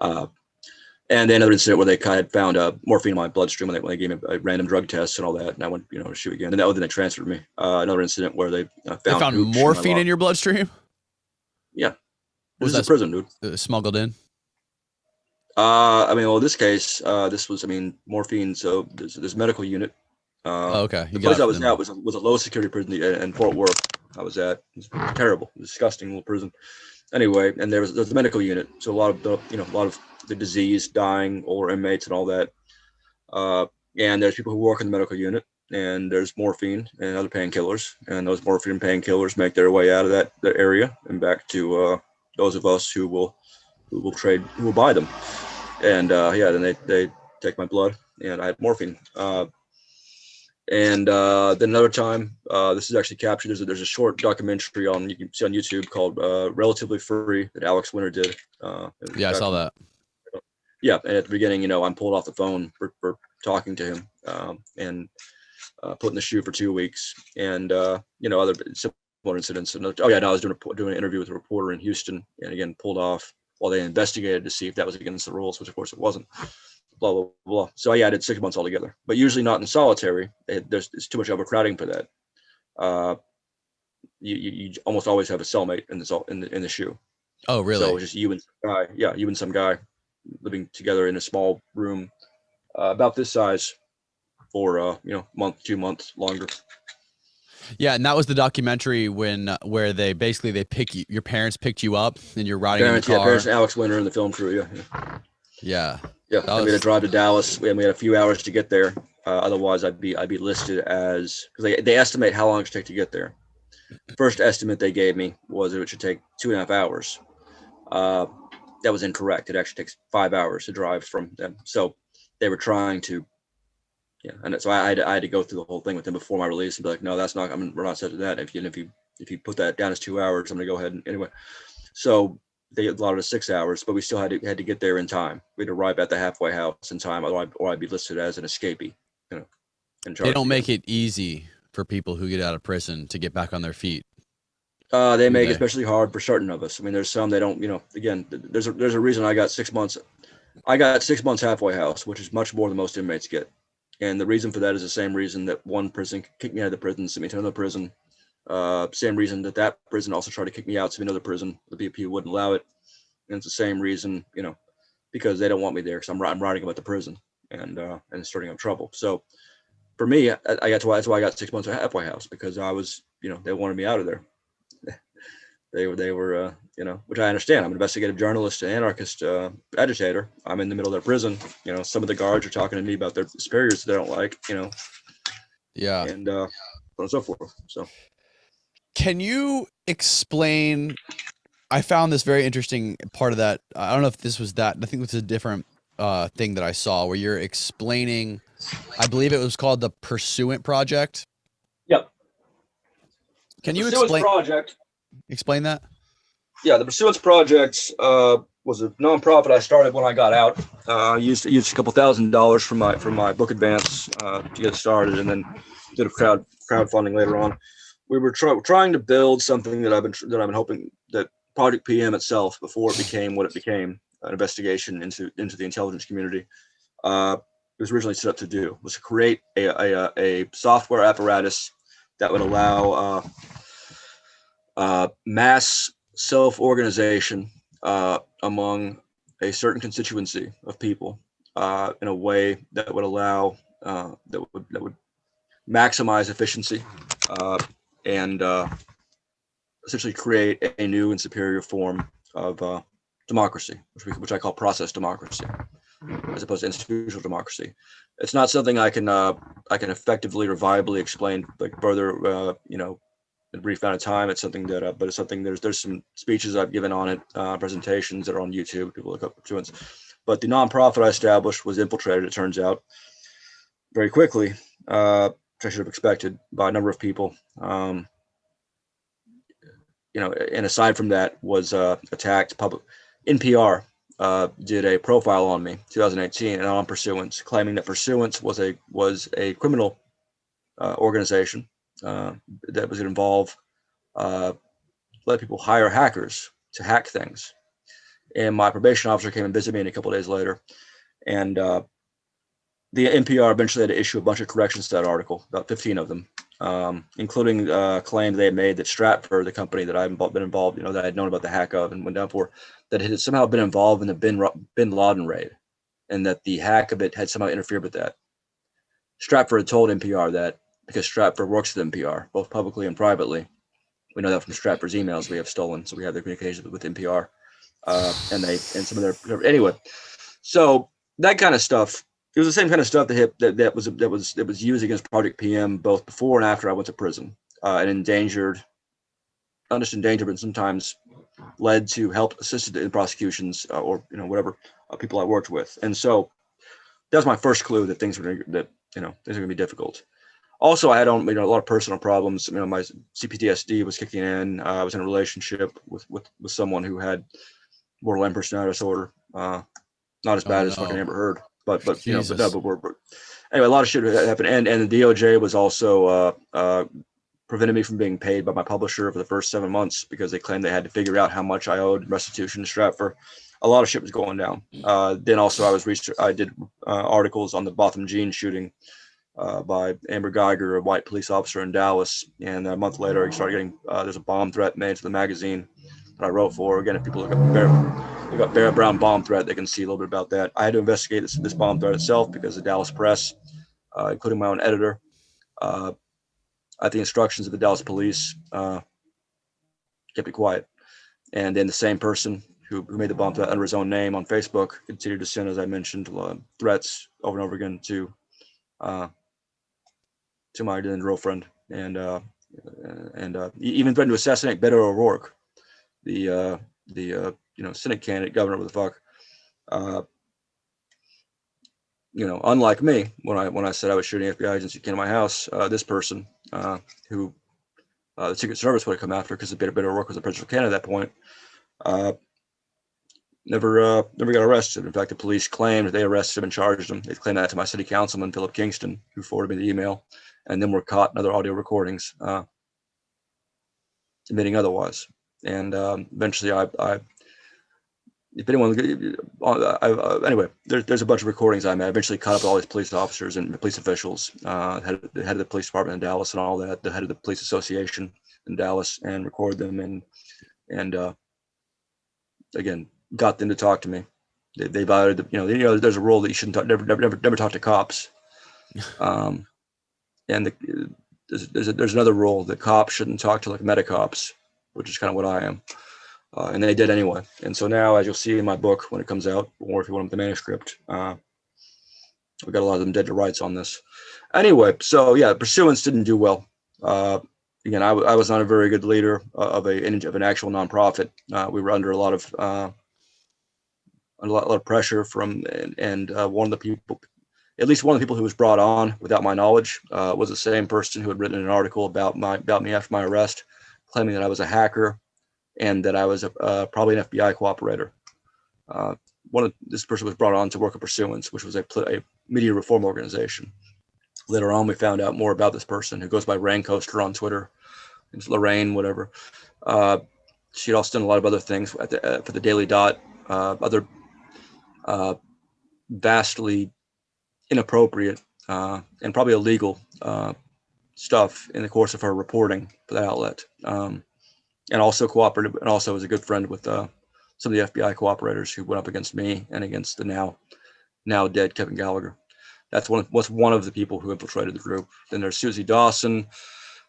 And then another incident where they kind of found morphine in my bloodstream when they gave me a random drug test and all that, and I went to SHU again. And then they transferred me. Another incident where they found morphine in your bloodstream. Yeah, Was this is a prison, dude. Smuggled in? In this case, this was, morphine. So there's a medical unit. Okay. The place I was at was a low security prison in Fort Worth. I was at. It was terrible, disgusting little prison. Anyway, and there's the medical unit. So a lot of the disease, dying, older inmates, and all that. And there's people who work in the medical unit, and there's morphine and other painkillers, and those morphine and painkillers make their way out of that area and back to those of us who will buy them. And then they take my blood, and I had morphine. And then another time, this is actually captured. There's a short documentary you can see on YouTube called "Relatively Free" that Alex Winter did. Yeah, I saw that. Yeah, and at the beginning, I'm pulled off the phone for talking to him, and put in the SHU for 2 weeks, and other similar incidents. And I was doing an interview with a reporter in Houston, and again pulled off while they investigated to see if that was against the rules, which of course it wasn't. Blah blah blah. So I did 6 months altogether, but usually not in solitary. It's too much overcrowding for that. You almost always have a cellmate in the SHU. Oh, really? So it's just you and some guy. Yeah, you and some guy living together in a small room, about this size, for month, 2 months, longer. Yeah, and that was the documentary where they pick you, your parents picked you up, and you're riding in the car. Yeah, parents and Alex Winter and the film crew. Yeah. We had to drive to Dallas. We had a few hours to get there. Otherwise, I'd be listed as, because they estimate how long it should take to get there. First estimate they gave me was it should take 2.5 hours. That was incorrect. It actually takes 5 hours to drive from them. So they were trying to, and so I had to go through the whole thing with them before my release and be like, no, that's not. We're not set to that. If you put that down as 2 hours, I'm gonna go ahead and anyway. So they allotted us 6 hours, but we still had to get there in time. We had to arrive at the halfway house in time, or I'd be listed as an escapee. They don't make it easy for people who get out of prison to get back on their feet. They make it especially hard for certain of us. There's some they don't. Again, there's a reason I got 6 months. I got 6 months halfway house, which is much more than most inmates get. And the reason for that is the same reason that one prison kicked me out of the prison, sent me to another prison. Same reason that prison also tried to kick me out to another prison. The BP wouldn't allow it. And it's the same reason, because they don't want me there, because I'm writing about the prison and starting up trouble. So for me, that's why I got 6 months of halfway house, because I was, they wanted me out of there. They were, which I understand. I'm an investigative journalist, an anarchist, agitator. I'm in the middle of their prison. Some of the guards are talking to me about their superiors they don't like, Yeah. And so on and so forth. So can you explain, I found this very interesting part of that. I don't know if this was that. I think it was a different thing that I saw where you're explaining, I believe it was called the Pursuant Project. Yep. Can you explain that? Yeah, the Pursuance Project was a nonprofit I started when I got out. I used a couple $1,000s from my book advance to get started, and then did a crowdfunding later on. We were trying to build something that I've been hoping that Project PM itself, before it became what it became, an investigation into the intelligence community, was originally set up to do, was to create a software apparatus that would allow mass self-organization among a certain constituency of people in a way that would allow that would maximize efficiency and essentially create a new and superior form of democracy, which I call process democracy, as opposed to institutional democracy. It's not something I can effectively or viably explain like further, in a brief amount of time. It's something that, but it's something. There's some speeches I've given on it, presentations that are on YouTube. People look up to it. But the nonprofit I established was infiltrated, it turns out, very quickly, which I should have expected, by a number of people. And aside from that, was attacked. NPR did a profile on me, 2018, and on Pursuance, claiming that Pursuance was a criminal organization that was involved, let people hire hackers to hack things. And my probation officer came and visited me a couple of days later, and the NPR eventually had to issue a bunch of corrections to that article, about 15 of them, including a claim they had made that Stratford, the company that I've been involved, that I had known about the hack of and went down for, that it had somehow been involved in the bin Laden raid, and that the hack of it had somehow interfered with that. Stratford had told NPR that, because Stratford works with NPR, both publicly and privately. We know that from Stratford's emails we have stolen, so we have their communications with NPR, and some of their anyway. So that kind of stuff. It was the same kind of stuff that was used against Project PM both before and after I went to prison, and endangered, not just endangered, but sometimes led to assisted in prosecutions or whatever people I worked with. And so that was my first clue that things were going to be difficult. Also, I had a lot of personal problems. My CPTSD was kicking in. I was in a relationship with someone who had borderline personality disorder. Not as bad as fucking Amber Heard, but anyway, a lot of shit happened. And the DOJ was also prevented me from being paid by my publisher for the first 7 months because they claimed they had to figure out how much I owed restitution to Stratford. A lot of shit was going down. Then also I did articles on the Botham Jean shooting by Amber Geiger, a white police officer in Dallas. And a month later, I started getting, there's a bomb threat made to the magazine that I wrote for. Again, if people look up Barrett Brown bomb threat, they can see a little bit about that. I had to investigate this bomb threat itself because the Dallas press, including my own editor, at the instructions of the Dallas police, kept it quiet. And then the same person who made the bomb threat under his own name on Facebook continued to send, as I mentioned, threats over and over again to my then girlfriend, and even threatened to assassinate Beto O'Rourke, the Senate candidate, governor, what the fuck. Unlike me, when I said I was shooting FBI agents who came to my house, this person who the Secret Service would have come after because Beto O'Rourke was a presidential candidate at that point, never got arrested. In fact, the police claimed they arrested him and charged him. They claimed that to my city councilman, Philip Kingston, who forwarded me the email, and then were caught in other audio recordings admitting otherwise. And eventually, if anyone, anyway, there's a bunch of recordings I made. I eventually caught up with all these police officers and police officials, the head of the police department in Dallas and all that, the head of the police association in Dallas, and recorded them and again, got them to talk to me. They violated there's a rule that you shouldn't never talk to cops. And there's another rule that cops shouldn't talk to like metacops, which is kind of what I am. And they did anyway. And so now, as you'll see in my book when it comes out, or if you want the manuscript, we got a lot of them dead to rights on this. Anyway, so yeah, Pursuance didn't do well. Again, I was not a very good leader of an actual nonprofit. We were under a lot of pressure from, and one of the people, at least one of the people who was brought on without my knowledge, was the same person who had written an article about me after my arrest, claiming that I was a hacker and that I was probably an FBI cooperator. This person was brought on to work at Pursuance, which was a media reform organization. Later on, we found out more about this person who goes by Rain Coaster on Twitter. It's Lorraine, whatever. She had also done a lot of other things for the Daily Dot, other vastly inappropriate and probably illegal stuff in the course of her reporting for that outlet, and also cooperated, and also was a good friend with some of the FBI cooperators who went up against me and against the now dead Kevin Gallagher. That's one of the people who infiltrated the group. Then there's Susie Dawson,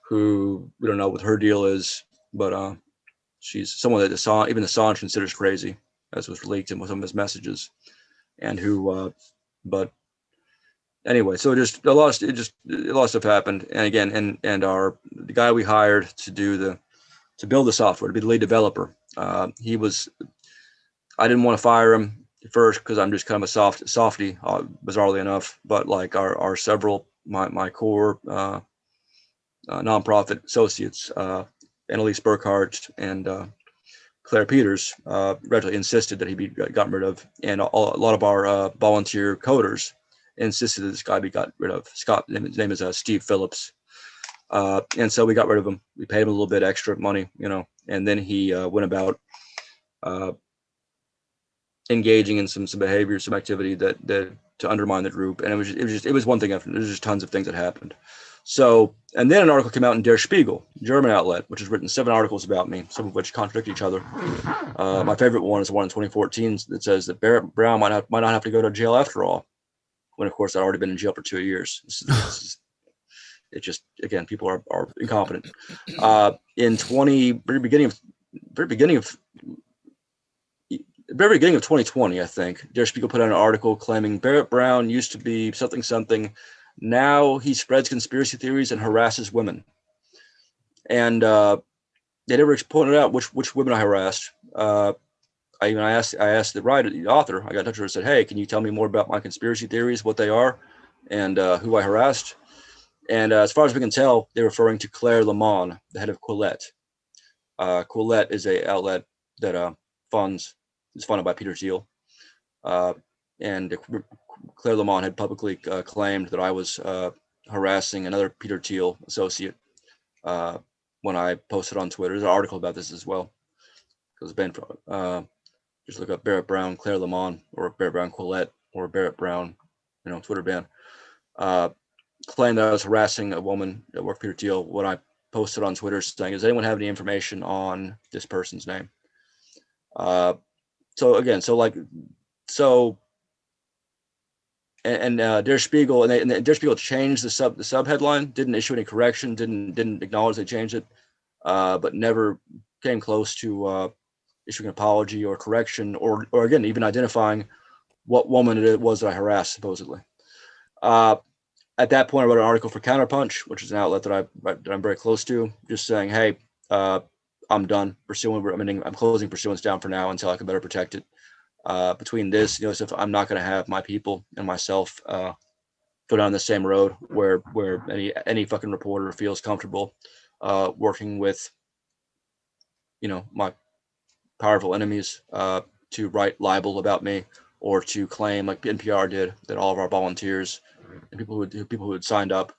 who we don't know what her deal is, but she's someone that even Assange considers crazy, as was leaked in some of his messages, and who, but anyway, so a lot of stuff happened, and again, and the guy we hired to build the software, to be the lead developer, I didn't want to fire him at first because I'm just kind of a softy, bizarrely enough, but like our several my core nonprofit associates, Annalise Burkhardt and Claire Peters, readily insisted that he be gotten rid of, and a lot of our volunteer coders insisted that this guy be got rid of. His name is Steve Phillips, and so we got rid of him. We paid him a little bit extra money, and then he went about engaging in some behavior, some activity that to undermine the group, and it was one thing after. There's just tons of things that happened. So, and then an article came out in Der Spiegel, German outlet, which has written 7 articles about me, some of which contradict each other. My favorite one is the one in 2014 that says that Barrett Brown might not have to go to jail after all, when of course I'd already been in jail for 2 years. It just, again, people are incompetent. In very beginning of 2020, I think, Der Spiegel put out an article claiming Barrett Brown used to be something. Now he spreads conspiracy theories and harasses women. And they never pointed out which women I harassed. I asked the author. I got in touch with her and said, "Hey, can you tell me more about my conspiracy theories, what they are, and who I harassed?" And as far as we can tell, they're referring to Claire Lamont, the head of Quillette. Quillette is a outlet that is funded by Peter Thiel, and Claire Lamont had publicly claimed that I was harassing another Peter Thiel associate when I posted on Twitter. There's an article about this as well. Because just look up Barrett Brown, Claire Lamont, or Barrett Brown Quillette, or Barrett Brown, Twitter ban. Claimed that I was harassing a woman that worked for Peter Thiel when I posted on Twitter saying, "Does anyone have any information on this person's name?" And Der Spiegel and Der Spiegel changed the sub headline, didn't issue any correction, didn't acknowledge they changed it, but never came close to issuing an apology or correction, or again even identifying what woman it was that I harassed supposedly. At that point, I wrote an article for Counterpunch, which is an outlet that I'm very close to, just saying, "Hey, I'm done pursuing. I'm closing Pursuance down for now until I can better protect it. Between this, if I'm not going to have my people and myself go down the same road where any fucking reporter feels comfortable working with, my powerful enemies to write libel about me, or to claim, like NPR did, that all of our volunteers and people who had signed up,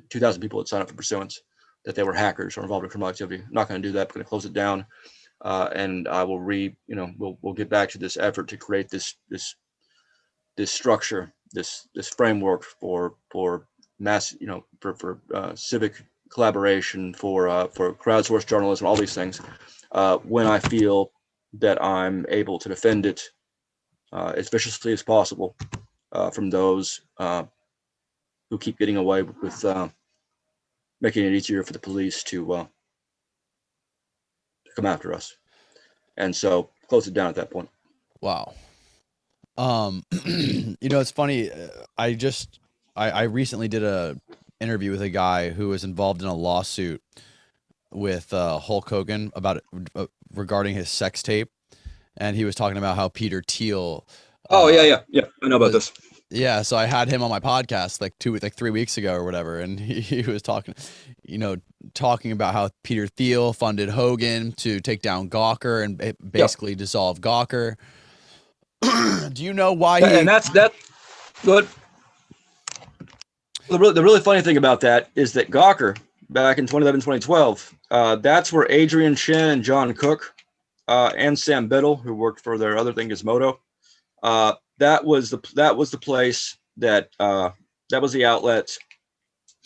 2,000 people had signed up for Pursuance, that they were hackers or involved in criminal activity. I'm not going to do that. I'm going to close it down, and I will we'll get back to this effort to create this structure, this framework for mass, for civic collaboration, for crowdsourced journalism, all these things. When I feel that I'm able to defend it as viciously as possible from those who keep getting away with making it easier for the police to come after us. And so close it down at that point. Wow. It's funny. I recently did a interview with a guy who was involved in a lawsuit with Hulk Hogan regarding his sex tape, and he was talking about how Peter Thiel. Yeah. I know about this. Yeah, so I had him on my podcast like 3 weeks ago or whatever, and he was talking about how Peter Thiel funded Hogan to take down Gawker and basically dissolve Gawker. Do you know why And that's good. The really funny thing about that is that Gawker, back in 2011, 2012, that's where Adrian Chin and John Cook and Sam Biddle, who worked for their other thing, Gizmodo, that was the place that was the outlet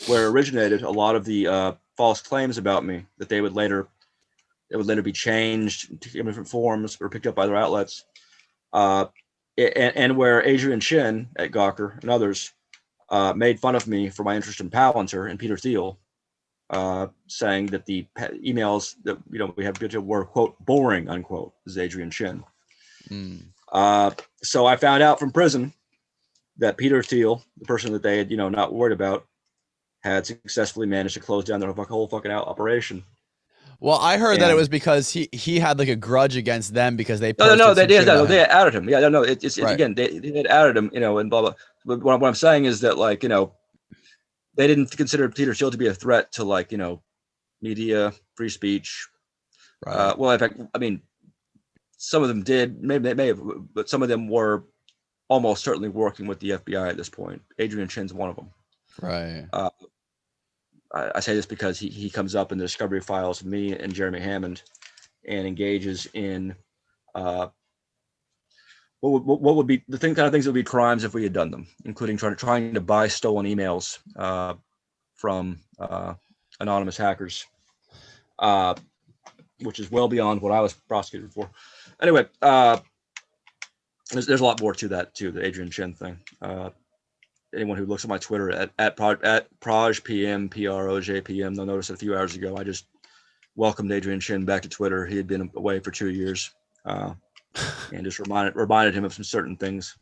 where originated a lot of the false claims about me that would later be changed into different forms or picked up by other outlets, and where Adrian Chin at Gawker and others made fun of me for my interest in Palantir and Peter Thiel, saying that the emails that we have were quote boring unquote. This is Adrian Chin. So I found out from prison that Peter Thiel, the person that they had not worried about, had successfully managed to close down their whole fucking operation. Well, I heard that it was because he had like a grudge against them because they posted no, they did. They had outed him. Yeah, no, it's right. Again, they had outed him, and blah blah. But what I'm saying is that they didn't consider Peter Thiel to be a threat to media, free speech. Right. Well, in fact, I mean, some of them did, maybe they may have, but some of them were almost certainly working with the FBI at this point. Adrian Chin's one of them. Right. I say this because he comes up in the discovery files of me and Jeremy Hammond, and engages in what would be the kind of things that would be crimes if we had done them, including trying to buy stolen emails from anonymous hackers, which is well beyond what I was prosecuted for. Anyway, there's a lot more to that too, the Adrian Chin thing. Anyone who looks at my Twitter at ProjPM, PROJPM, they'll notice that a few hours ago I just welcomed Adrian Chin back to Twitter. He had been away for 2 years, and just reminded him of some certain things,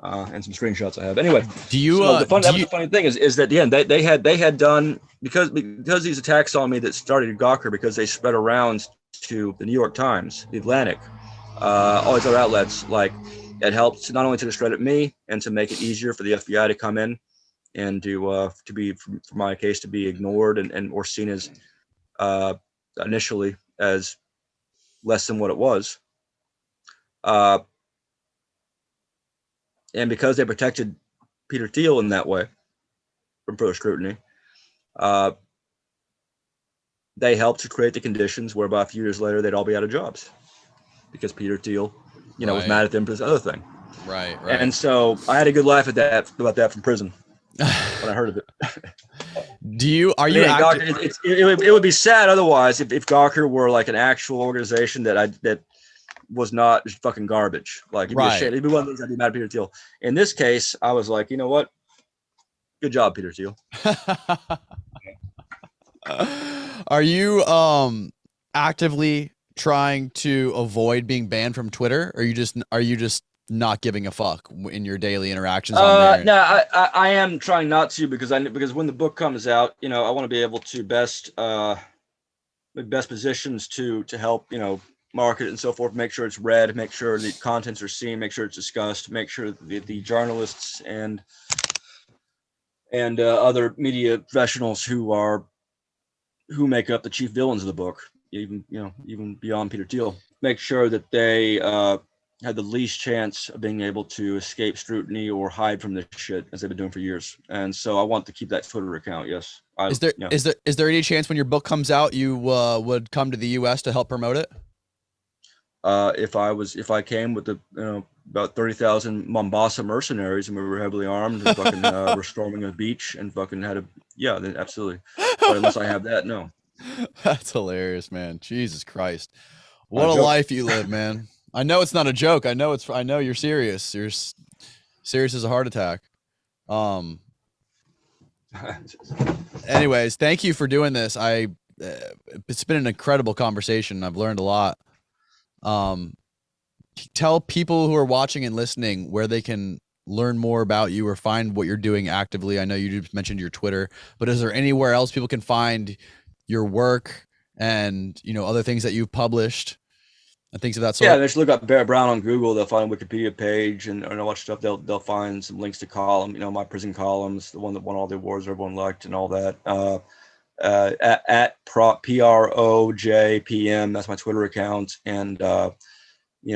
and some screenshots I have. Anyway, the funny thing is that the end they had done, because these attacks on me that started at Gawker, because they spread around to the New York Times, the Atlantic, all these other outlets, it helped not only to discredit me and to make it easier for the FBI to come in and to be, for my case, to be ignored and or seen as initially as less than what it was. And because they protected Peter Thiel in that way from further scrutiny, they helped to create the conditions whereby a few years later they'd all be out of jobs, because Peter Thiel, was mad at them for this other thing. Right. And so I had a good laugh about that from prison when I heard of it. It would be sad otherwise if Gawker were like an actual organization that was not just fucking garbage. It'd be a shame. It'd be one of the things I'd be mad at Peter Thiel. In this case, I was like, you know what? Good job, Peter Thiel. Are you actively trying to avoid being banned from Twitter, or are you just not giving a fuck in your daily interactions on there? No, I am trying not to, because when the book comes out, I want to be able to best positions to help market it and so forth, make sure it's read, make sure the contents are seen, make sure it's discussed, make sure that the journalists and other media professionals who make up the chief villains of the book, even beyond Peter Thiel, make sure that they had the least chance of being able to escape scrutiny or hide from this shit, as they've been doing for years. And so I want to keep that Twitter account. Yes. Is there any chance when your book comes out you would come to the U.S. to help promote it? If I came with about 30,000 Mombasa mercenaries and we were heavily armed and fucking we're storming a beach and fucking then absolutely. But unless I have that, no. That's hilarious, man. Jesus Christ. What a life you live, man. I know it's not a joke. I know you're serious. You're serious as a heart attack. Anyways, thank you for doing this. It's been an incredible conversation. I've learned a lot. Tell people who are watching and listening where they can learn more about you or find what you're doing actively. I know you just mentioned your Twitter, but is there anywhere else people can find your work and other things that you've published and things of that sort? Yeah, they just look up Barrett Brown on Google. They'll find a Wikipedia page and all that stuff. They'll find some links to column, my prison columns, the one that won all the awards everyone liked and all that. At PROJPM, that's my Twitter account, and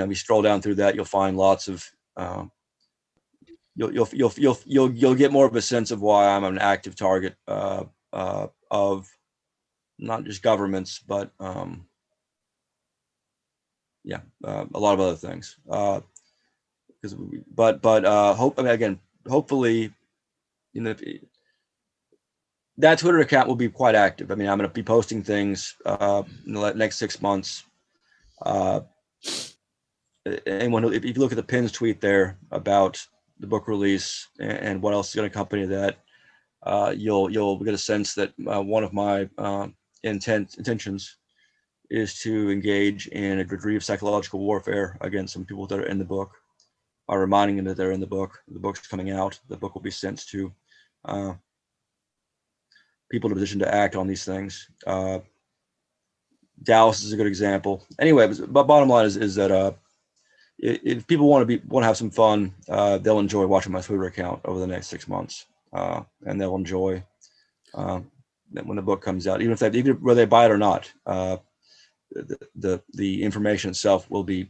if you scroll down through that, you'll find lots of you'll get more of a sense of why I'm an active target of not just governments, but a lot of other things. Hopefully, that Twitter account will be quite active. I mean, I'm going to be posting things in the next 6 months. If you look at the pins tweet there about the book release and what else is going to accompany that, you'll get a sense that one of my intentions is to engage in a degree of psychological warfare against some people that are in the book, by reminding them that they're in the book. The book's coming out. The book will be sent to people in a position to act on these things. Dallas is a good example. Anyway, but bottom line is that if people want to have some fun, they'll enjoy watching my Twitter account over the next 6 months, and they'll enjoy that when the book comes out, even whether they buy it or not. The information itself will be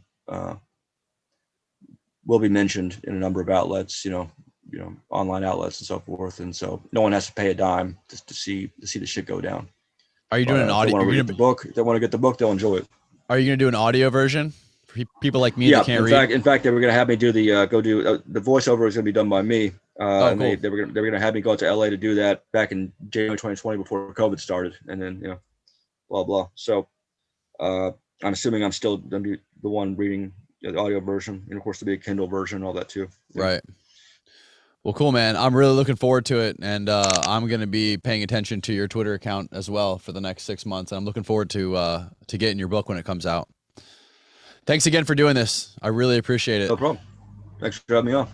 mentioned in a number of outlets, online outlets and so forth, and so no one has to pay a dime to see the shit go down. Are you doing an audio? If they want to read the book, if they want to get the book, they'll enjoy it. Are you going to do an audio version for people like me that can't read? In fact, they were going to have me do the voiceover is going to be done by me. Cool. They were going to have me go out to LA to do that back in January 2020 before COVID started, and then blah blah. So I'm assuming I'm still going to be the one reading the audio version, and of course there'll be a Kindle version, all that too. Right. Well, cool, man. I'm really looking forward to it, and I'm going to be paying attention to your Twitter account as well for the next 6 months. And I'm looking forward to getting your book when it comes out. Thanks again for doing this. I really appreciate it. No problem. Thanks for having me on.